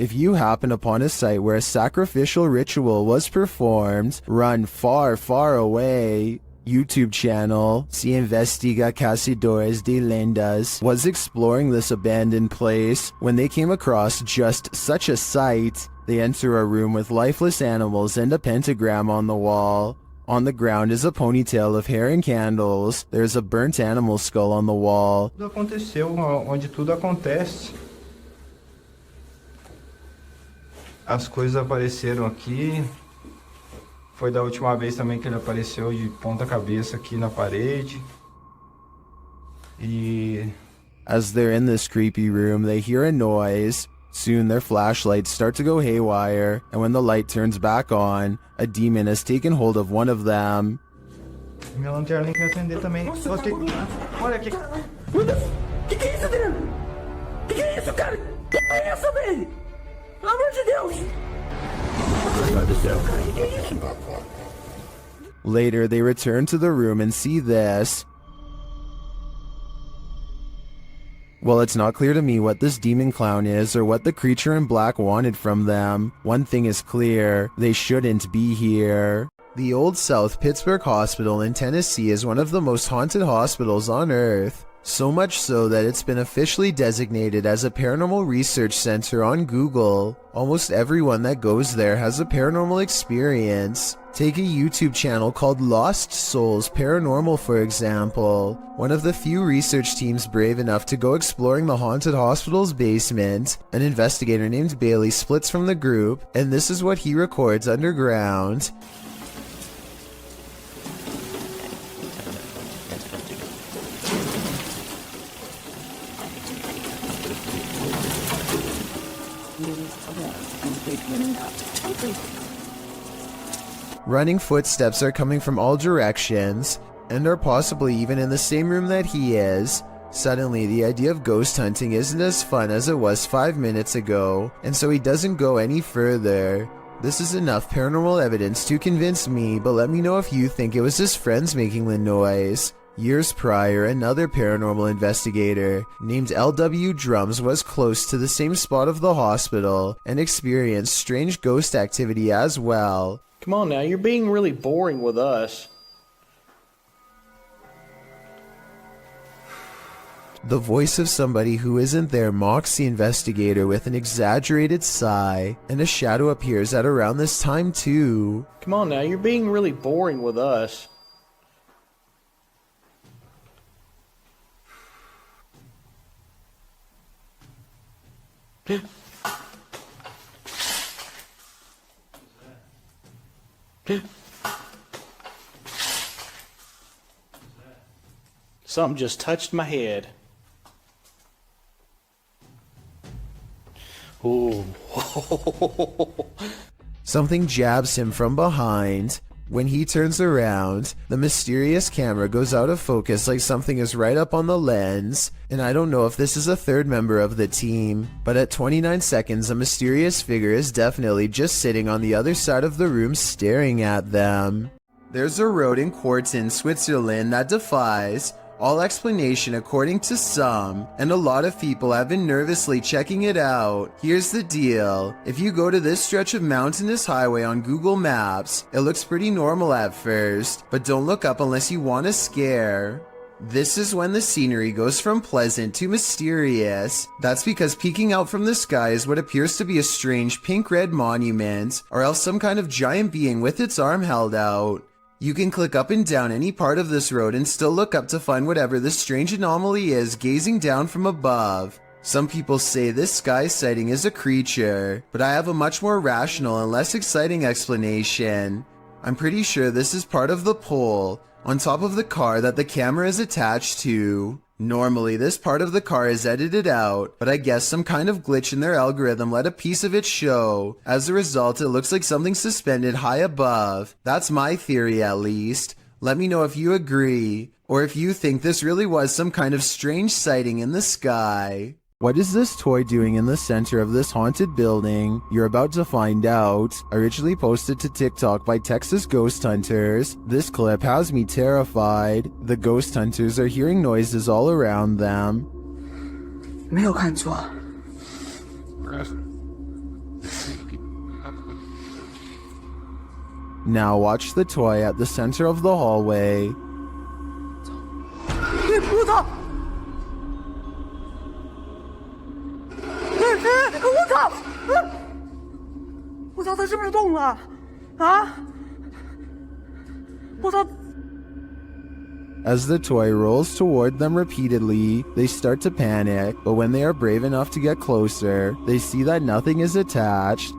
If you happen upon a site where a sacrificial ritual was performed, run far, far away. YouTube channel Se Investiga Cazadores de Lendas was exploring this abandoned place when they came across just such a sight. They enter a room with lifeless animals and a pentagram on the wall. On the ground is a ponytail of hair and candles. There's a burnt animal skull on the wall. Tudo aconteceu onde tudo acontece. As coisas apareceram aqui. Foi da última vez também que ele apareceu de ponta cabeça aqui na parede. As they're in this creepy room, they hear a noise. Soon their flashlights start to go haywire, and when the light turns back on, a demon has taken hold of one of them. Minha lanterna tem que acender também. Olha aqui. Que é isso, Adriano? Que é isso, cara? Que é essa, velho? Pelo amor de Deus! Meu Deus do céu, cara. Que é isso? Later, they return to the room and see this. Well, it's not clear to me what this demon clown is or what the creature in black wanted from them. One thing is clear, they shouldn't be here. The Old South Pittsburgh Hospital in Tennessee is one of the most haunted hospitals on Earth. So much so that it's been officially designated as a paranormal research center on Google. Almost everyone that goes there has a paranormal experience. Take a YouTube channel called Lost Souls Paranormal for example. One of the few research teams brave enough to go exploring the haunted hospital's basement. An investigator named Bailey splits from the group, and this is what he records underground. Running footsteps are coming from all directions, and are possibly even in the same room that he is. Suddenly, the idea of ghost hunting isn't as fun as it was 5 minutes ago, and so he doesn't go any further. This is enough paranormal evidence to convince me, but let me know if you think it was his friends making the noise. Years prior, another paranormal investigator named L.W. Drums was close to the same spot of the hospital and experienced strange ghost activity as well. Come on now, you're being really boring with us. The voice of somebody who isn't there mocks the investigator with an exaggerated sigh, and a shadow appears at around this time too. Come on now, you're being really boring with us. Something just touched my head. Ooh. Something jabs him from behind. When he turns around, the mysterious camera goes out of focus like something is right up on the lens, and I don't know if this is a third member of the team, but at 29 seconds a mysterious figure is definitely just sitting on the other side of the room staring at them. There's a road in Quarten, Switzerland that defies all explanation according to some, and a lot of people have been nervously checking it out. Here's the deal. If you go to this stretch of mountainous highway on Google Maps, it looks pretty normal at first, but don't look up unless you want a scare. This is when the scenery goes from pleasant to mysterious. That's because peeking out from the sky is what appears to be a strange pink-red monument, or else some kind of giant being with its arm held out. You can click up and down any part of this road and still look up to find whatever this strange anomaly is gazing down from above. Some people say this sky sighting is a creature, but I have a much more rational and less exciting explanation. I'm pretty sure this is part of the pole on top of the car that the camera is attached to. Normally, this part of the car is edited out, but I guess some kind of glitch in their algorithm let a piece of it show. As a result, it looks like something suspended high above. That's my theory, at least. Let me know if you agree, or if you think this really was some kind of strange sighting in the sky. What is this toy doing in the center of this haunted building? You're about to find out. Originally posted to TikTok by Texas ghost hunters, this clip has me terrified. The ghost hunters are hearing noises all around them. 没有看错。Now watch the toy at the center of the hallway. 我操！我操！我操，他是不是动了？啊！我操！ As the toy rolls toward them repeatedly, they start to panic, but when they are brave enough to get closer, they see that nothing is attached.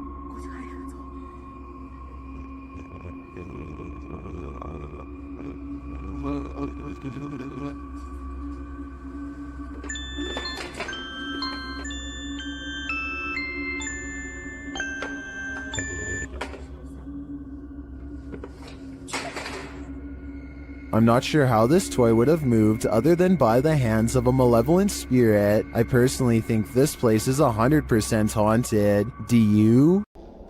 I'm not sure how this toy would have moved other than by the hands of a malevolent spirit. I personally think this place is 100% haunted. Do you?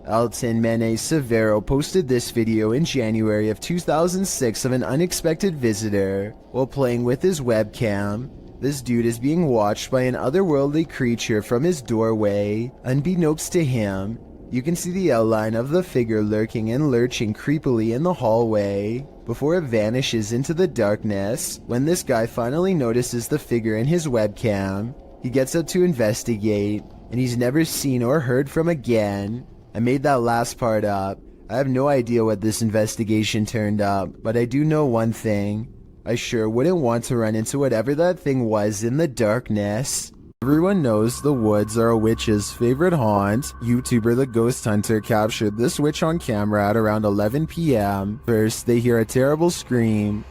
Alton Mene Severo posted this video in January of 2006 of an unexpected visitor while playing with his webcam. This dude is being watched by an otherworldly creature from his doorway. Unbeknownst to him, you can see the outline of the figure lurking and lurching creepily in the hallway before it vanishes into the darkness. When this guy finally notices the figure in his webcam, he gets up to investigate, and he's never seen or heard from again. I made that last part up. I have no idea what this investigation turned up, but I do know one thing. I sure wouldn't want to run into whatever that thing was in the darkness. Everyone knows the woods are a witch's favorite haunt. YouTuber The Ghost Hunter captured this witch on camera at around 11 p.m. First, they hear a terrible scream.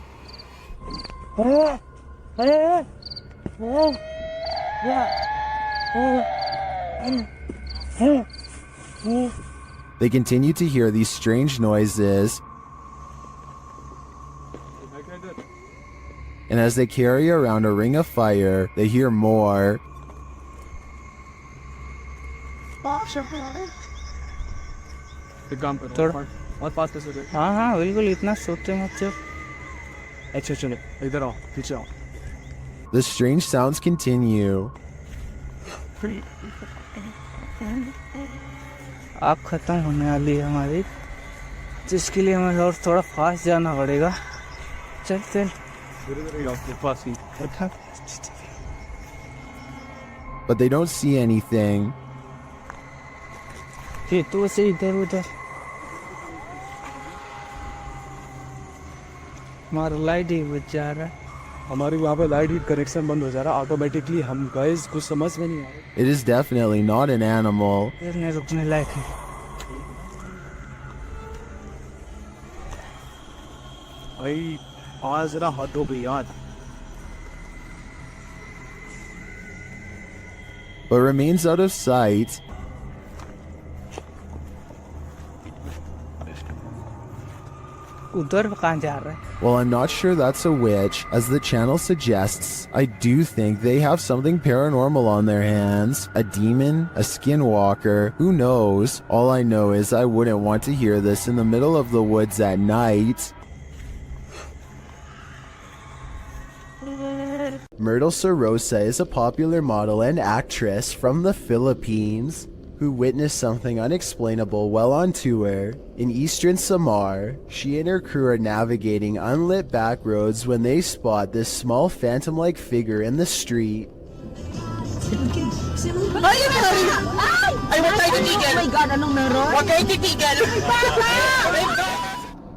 They continue to hear these strange noises. And as they carry around a ring of fire, they hear more. हाँ हाँ बिल्कुल इतना सोचते मत चल अच्छा चलो इधर आओ पीछे आओ The strange sounds continue. आग खत्म होने वाली है हमारी जिसके लिए हमें और थोड़ा फास्ट जाना पड़ेगा चल चल But they don't see anything. फिर तू से इधर उधर हमारा लाइट ही बच जा रहा है हमारी वहाँ पे लाइट हीट कनेक्शन बंद हो जा रहा है ऑटोमेटिकली हम गाइस कुछ समझ में नहीं आ रहा It is definitely not an animal. फिर नहीं रुकने लायक है भाई आज जरा हद हो गई यार But remains out of sight. उधर कहाँ जा रहा है While I'm not sure that's a witch, as the channel suggests, I do think they have something paranormal on their hands. A demon, a skinwalker, who knows? All I know is I wouldn't want to hear this in the middle of the woods at night. Myrtle Sarosa is a popular model and actress from the Philippines who witnessed something unexplainable while on tour. In eastern Samar, she and her crew are navigating unlit back roads when they spot this small phantom-like figure in the street.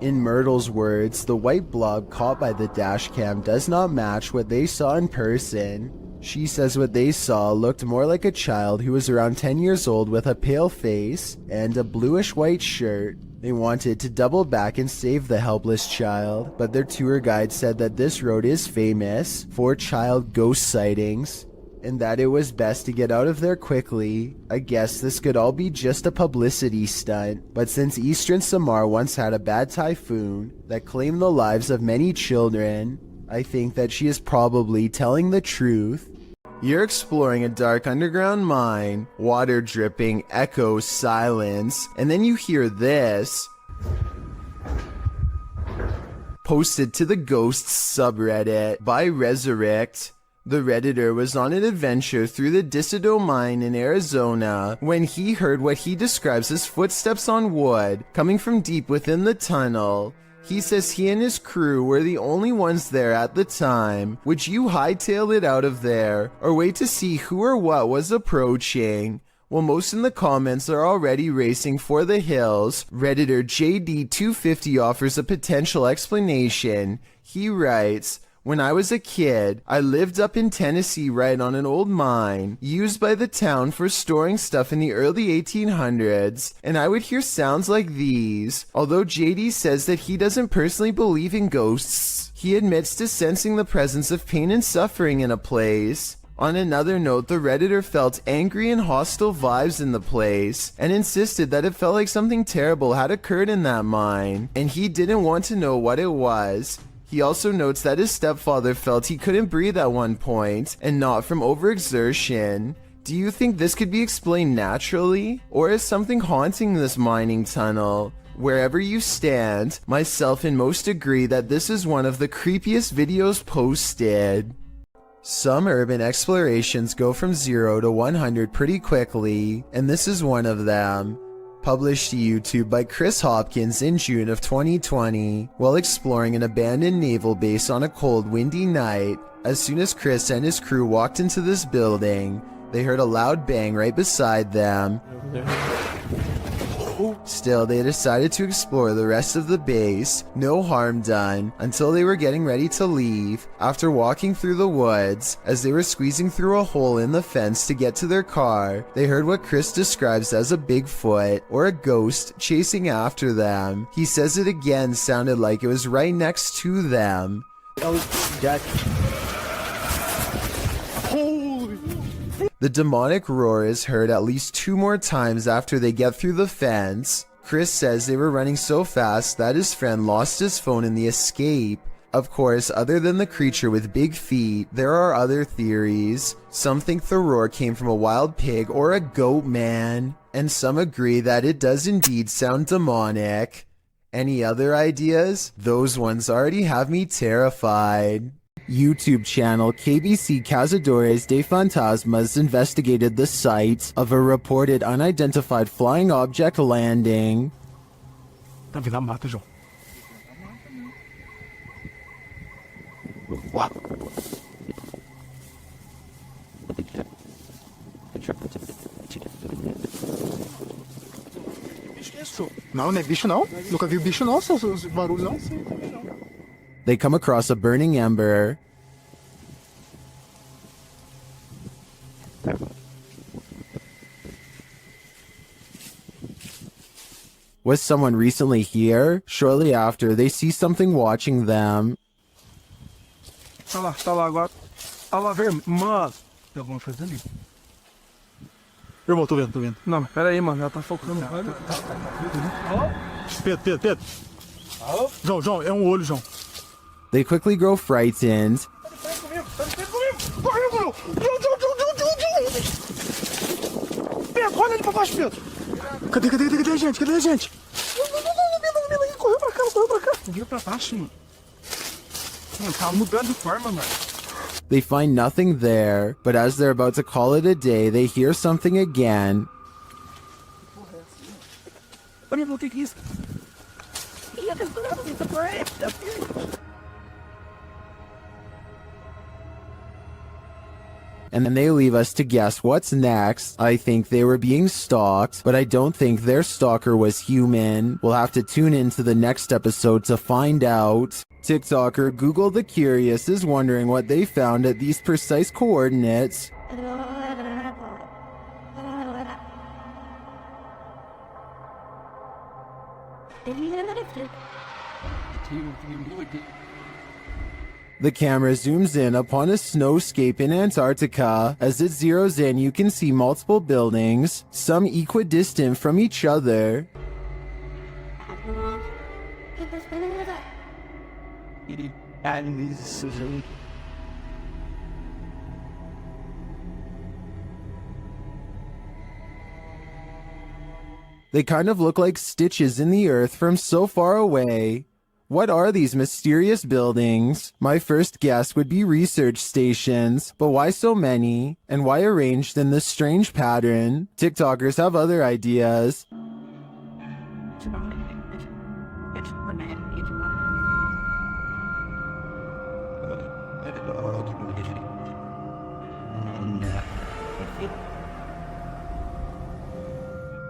In Myrtle's words, the white blob caught by the dash cam does not match what they saw in person. She says what they saw looked more like a child who was around 10 years old with a pale face and a bluish-white shirt. They wanted to double back and save the helpless child, but their tour guide said that this road is famous for child ghost sightings, and that it was best to get out of there quickly. I guess this could all be just a publicity stunt, but since eastern Samar once had a bad typhoon that claimed the lives of many children, I think that she is probably telling the truth. You're exploring a dark underground mine, water dripping, echoes, silence, and then you hear this. Posted to the Ghosts subreddit by Resurrect. The Redditor was on an adventure through the Disido mine in Arizona when he heard what he describes as footsteps on wood coming from deep within the tunnel. He says he and his crew were the only ones there at the time. Would you hightail it out of there or wait to see who or what was approaching? Well, most in the comments are already racing for the hills. Redditor JD250 offers a potential explanation. He writes, "When I was a kid, I lived up in Tennessee right on an old mine used by the town for storing stuff in the early 1800s, and I would hear sounds like these." Although JD says that he doesn't personally believe in ghosts, he admits to sensing the presence of pain and suffering in a place. On another note, the Redditor felt angry and hostile vibes in the place and insisted that it felt like something terrible had occurred in that mine, and he didn't want to know what it was. He also notes that his stepfather felt he couldn't breathe at one point, and not from overexertion. Do you think this could be explained naturally? Or is something haunting this mining tunnel? Wherever you stand, myself and most agree that this is one of the creepiest videos posted. Some urban explorations go from 0 to 100 pretty quickly, and this is one of them. Published to YouTube by Chris Hopkins in June of 2020, while exploring an abandoned naval base on a cold, windy night. As soon as Chris and his crew walked into this building, they heard a loud bang right beside them. Still, they decided to explore the rest of the base, no harm done, until they were getting ready to leave. After walking through the woods, as they were squeezing through a hole in the fence to get to their car, they heard what Chris describes as a Bigfoot, or a ghost, chasing after them. He says it again sounded like it was right next to them. The demonic roar is heard at least 2 more times after they get through the fence. Chris says they were running so fast that his friend lost his phone in the escape. Of course, other than the creature with big feet, there are other theories. Some think the roar came from a wild pig or a goat man, and some agree that it does indeed sound demonic. Any other ideas? Those ones already have me terrified. YouTube channel KBC Cazadores de Fantasmas investigated the site of a reported unidentified flying object landing. Tá vindo a mata, João. Não, não é bicho não. Nunca vi bicho não, seus barulhos não. They come across a burning ember. Was someone recently here? Shortly after, they see something watching them. Tá lá agora. Tá lá, vermelho. Mano, tem alguma coisa ali. Irmão, tô vendo. Não, mas pera aí, mano, ela tá focando. Pedro. João, é um olho, João. They quickly grow frightened. Pedro, olha ali pra baixo, Pedro. Cadê a gente? Não, correu pra cá. Viu pra baixo, mano. Tá mudando de forma, mano. They find nothing there, but as they're about to call it a day, they hear something again. Olha, o que é isso? And then they leave us to guess what's next. I think they were being stalked, but I don't think their stalker was human. We'll have to tune into the next episode to find out. TikToker Google the Curious is wondering what they found at these precise coordinates. The camera zooms in upon a snowscape in Antarctica. As it zeroes in, you can see multiple buildings, some equidistant from each other. They kind of look like stitches in the earth from so far away. What are these mysterious buildings? My first guess would be research stations, but why so many? And why arranged in this strange pattern? TikTokers have other ideas.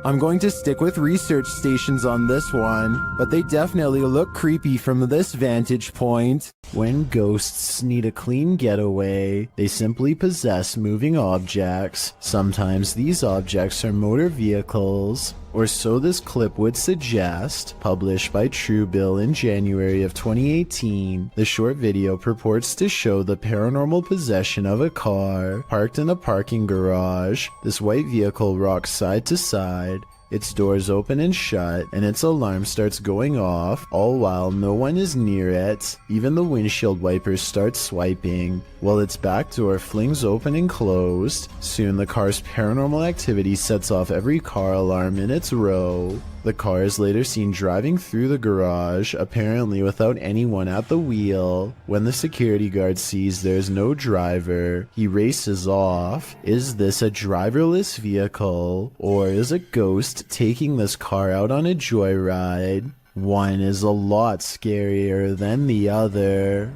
I'm going to stick with research stations on this one, but they definitely look creepy from this vantage point. When ghosts need a clean getaway, they simply possess moving objects. Sometimes these objects are motor vehicles, or so this clip would suggest. Published by Truebill in January of 2018, the short video purports to show the paranormal possession of a car parked in a parking garage. This white vehicle rocks side to side, its doors open and shut, and its alarm starts going off, all while no one is near it. Even the windshield wipers start swiping, while its back door flings open and closed. Soon the car's paranormal activity sets off every car alarm in its row. The car is later seen driving through the garage, apparently without anyone at the wheel. When the security guard sees there's no driver, he races off. Is this a driverless vehicle, or is a ghost taking this car out on a joyride? One is a lot scarier than the other.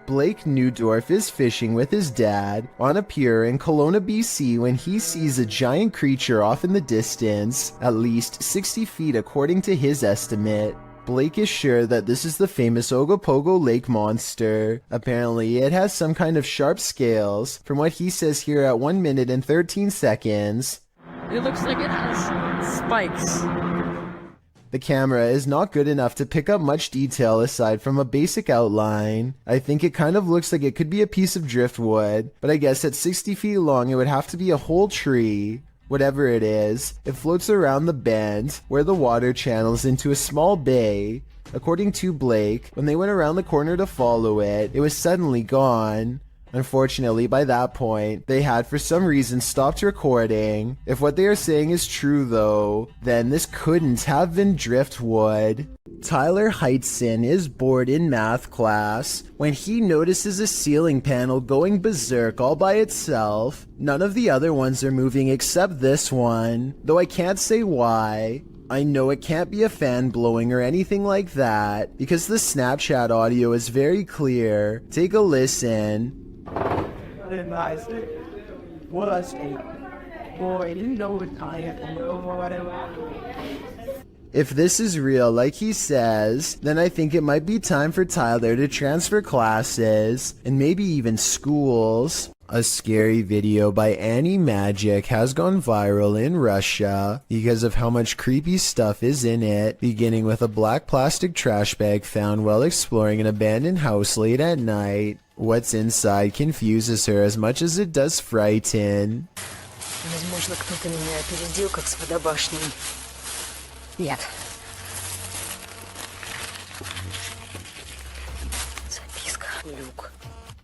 Blake Newdorf is fishing with his dad on a pier in Kelowna, BC when he sees a giant creature off in the distance, at least 60 feet according to his estimate. Blake is sure that this is the famous Ogopogo Lake monster. Apparently, it has some kind of sharp scales, from what he says here at 1 minute and 13 seconds. It looks like it has spikes. The camera is not good enough to pick up much detail aside from a basic outline. I think it kind of looks like it could be a piece of driftwood, but I guess at 60 feet long it would have to be a whole tree. Whatever it is, it floats around the bend where the water channels into a small bay. According to Blake, when they went around the corner to follow it, it was suddenly gone. Unfortunately, by that point, they had for some reason stopped recording. If what they are saying is true though, then this couldn't have been driftwood. Tyler Heitzson is bored in math class when he notices a ceiling panel going berserk all by itself. None of the other ones are moving except this one, though I can't say why. I know it can't be a fan blowing or anything like that, because the Snapchat audio is very clear. Take a listen. If this is real, like he says, then I think it might be time for Tyler to transfer classes, and maybe even schools. A scary video by Annie Magic has gone viral in Russia because of how much creepy stuff is in it, beginning with a black plastic trash bag found while exploring an abandoned house late at night. What's inside confuses her as much as it does frighten. Возможно, кто-то меня опередил, как с водобашней. Нет. Записка. Люк.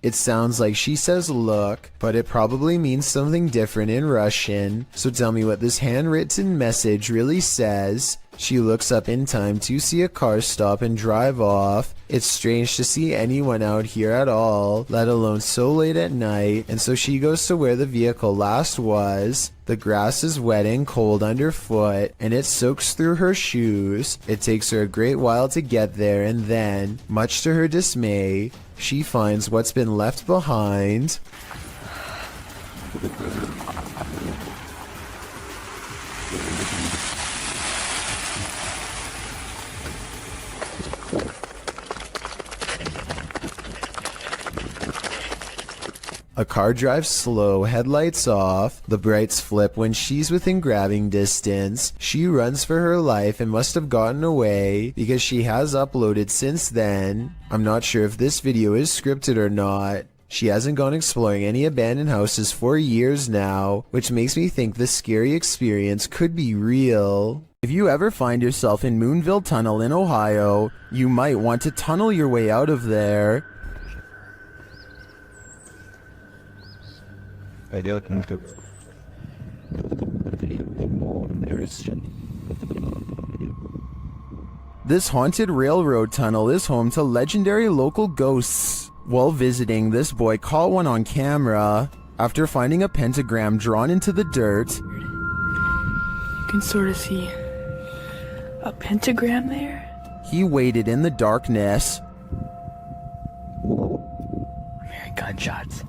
It sounds like she says look, but it probably means something different in Russian, so tell me what this handwritten message really says. She looks up in time to see a car stop and drive off. It's strange to see anyone out here at all, let alone so late at night, and so she goes to where the vehicle last was. The grass is wet and cold underfoot, and it soaks through her shoes. It takes her a great while to get there, and then, much to her dismay, she finds what's been left behind. A car drives slow, headlights off. The brights flip when she's within grabbing distance. She runs for her life and must have gotten away because she has uploaded since then. I'm not sure if this video is scripted or not. She hasn't gone exploring any abandoned houses for years now, which makes me think this scary experience could be real. If you ever find yourself in Moonville Tunnel in Ohio, you might want to tunnel your way out of there. Пойдет на YouTube. This haunted railroad tunnel is home to legendary local ghosts. While visiting, this boy caught one on camera after finding a pentagram drawn into the dirt. You can sort of see a pentagram there. He waited in the darkness. I'm hearing gunshots.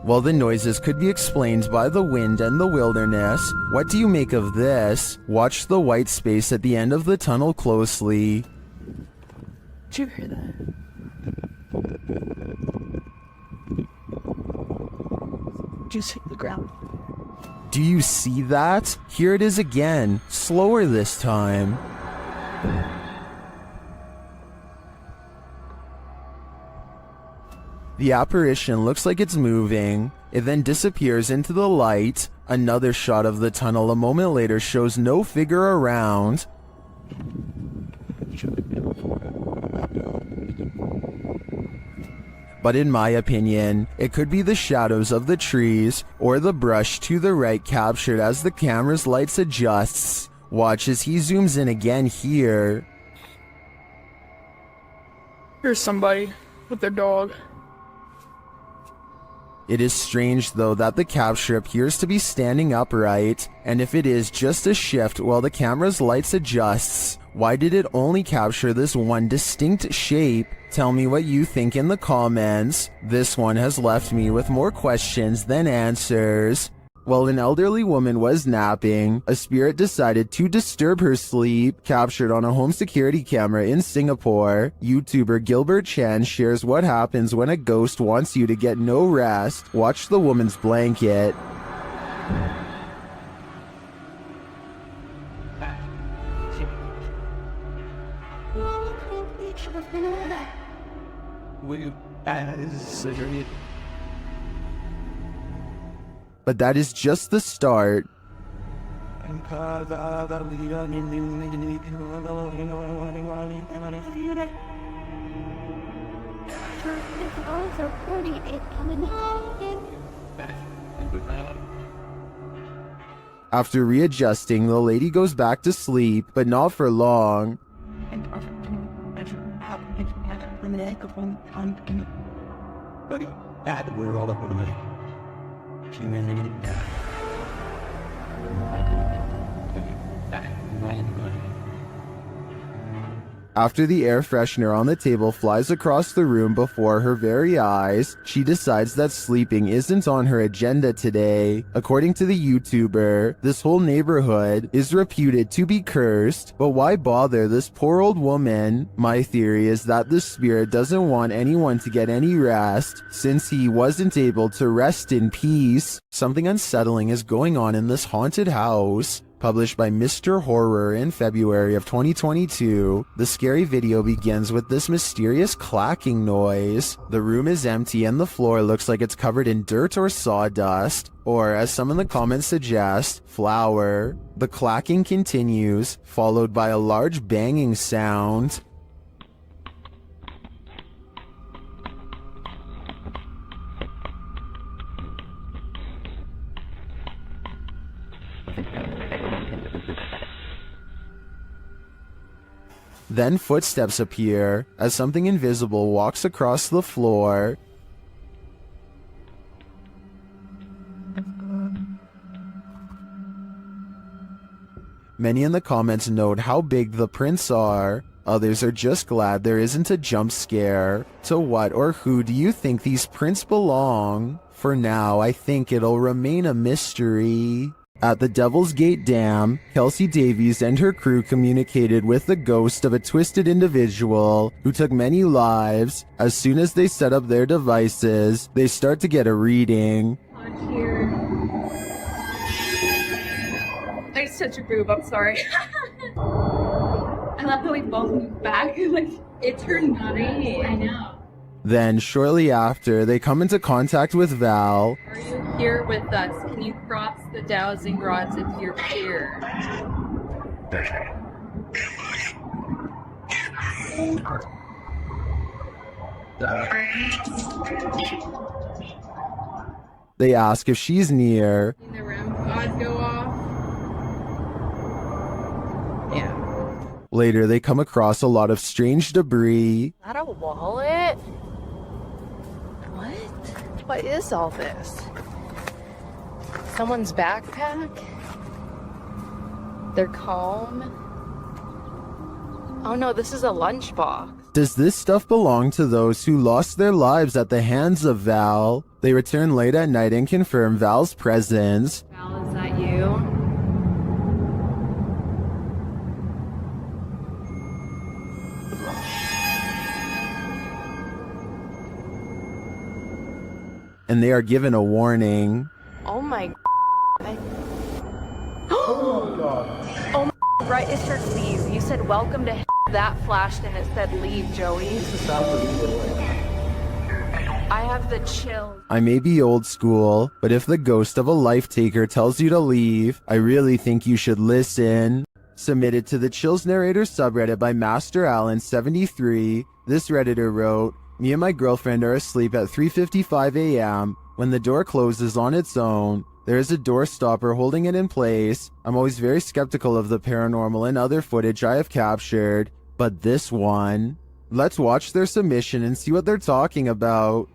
While the noises could be explained by the wind and the wilderness, what do you make of this? Watch the white space at the end of the tunnel closely. Did you hear that? Did you see the ground? Do you see that? Here it is again, slower this time. The apparition looks like it's moving. It then disappears into the light. Another shot of the tunnel a moment later shows no figure around. But in my opinion, it could be the shadows of the trees or the brush to the right captured as the camera's lights adjusts. Watch as he zooms in again here. Here's somebody with their dog. It is strange though that the capture appears to be standing upright, and if it is just a shift while the camera's lights adjusts, why did it only capture this one distinct shape? Tell me what you think in the comments. This one has left me with more questions than answers. While an elderly woman was napping, a spirit decided to disturb her sleep. Captured on a home security camera in Singapore, YouTuber Gilbert Chan shares what happens when a ghost wants you to get no rest. Watch the woman's blanket. But that is just the start. After readjusting, the lady goes back to sleep, but not for long. After the air freshener on the table flies across the room before her very eyes, she decides that sleeping isn't on her agenda today. According to the YouTuber, this whole neighborhood is reputed to be cursed, but why bother this poor old woman? My theory is that the spirit doesn't want anyone to get any rest, since he wasn't able to rest in peace. Something unsettling is going on in this haunted house. Published by Mr. Horror in February of 2022, the scary video begins with this mysterious clacking noise. The room is empty and the floor looks like it's covered in dirt or sawdust, or as some in the comments suggest, flour. The clacking continues, followed by a large banging sound. Then footsteps appear as something invisible walks across the floor. Many in the comments note how big the prints are. Others are just glad there isn't a jump scare. To what or who do you think these prints belong? For now, I think it'll remain a mystery. At the Devil's Gate Dam, Kelsey Davies and her crew communicated with the ghost of a twisted individual who took many lives. As soon as they set up their devices, they start to get a reading. On here. I just touched your boob, I'm sorry. I love how we both moved back. Like, it turned green. I know. Then, shortly after, they come into contact with Val. Are you here with us? Can you cross the dowsing rods if you're here? They ask if she's near. In the REM pods go off. Yeah. Later, they come across a lot of strange debris. Is that a wallet? What? What is all this? Someone's backpack? Their comb? Oh no, this is a lunchbox. Does this stuff belong to those who lost their lives at the hands of Val? They return late at night and confirm Val's presence. Val, is that you? And they are given a warning. Oh my Oh my god. Oh my right, it said leave. You said welcome to that flashed and it said leave, Joey. I have the chills. I may be old school, but if the ghost of a life taker tells you to leave, I really think you should listen. Submitted to the Chills Narrator subreddit by Master Allen73, this Redditor wrote, "Me and my girlfriend are asleep at 3:55 a.m. when the door closes on its own. There is a door stopper holding it in place. I'm always very skeptical of the paranormal and other footage I have captured, but this one..." Let's watch their submission and see what they're talking about.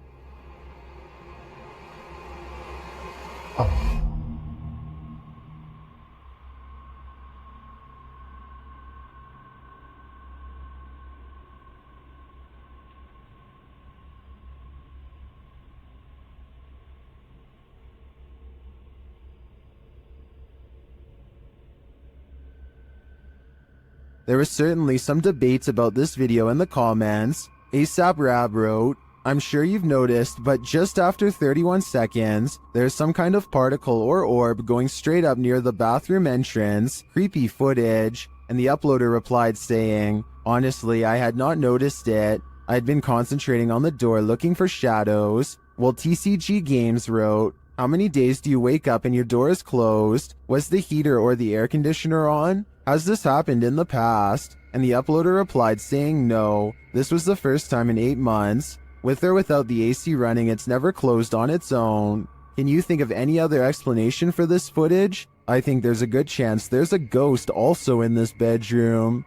There was certainly some debates about this video in the comments. ASAP Rab wrote, "I'm sure you've noticed, but just after 31 seconds, there's some kind of particle or orb going straight up near the bathroom entrance. Creepy footage." And the uploader replied saying, "Honestly, I had not noticed it. I'd been concentrating on the door looking for shadows." While TCG Games wrote, "How many days do you wake up and your door is closed? Was the heater or the air conditioner on? Has this happened in the past?" And the uploader replied saying no, this was the first time in 8 months. With or without the AC running, it's never closed on its own. Can you think of any other explanation for this footage? I think there's a good chance there's a ghost also in this bedroom.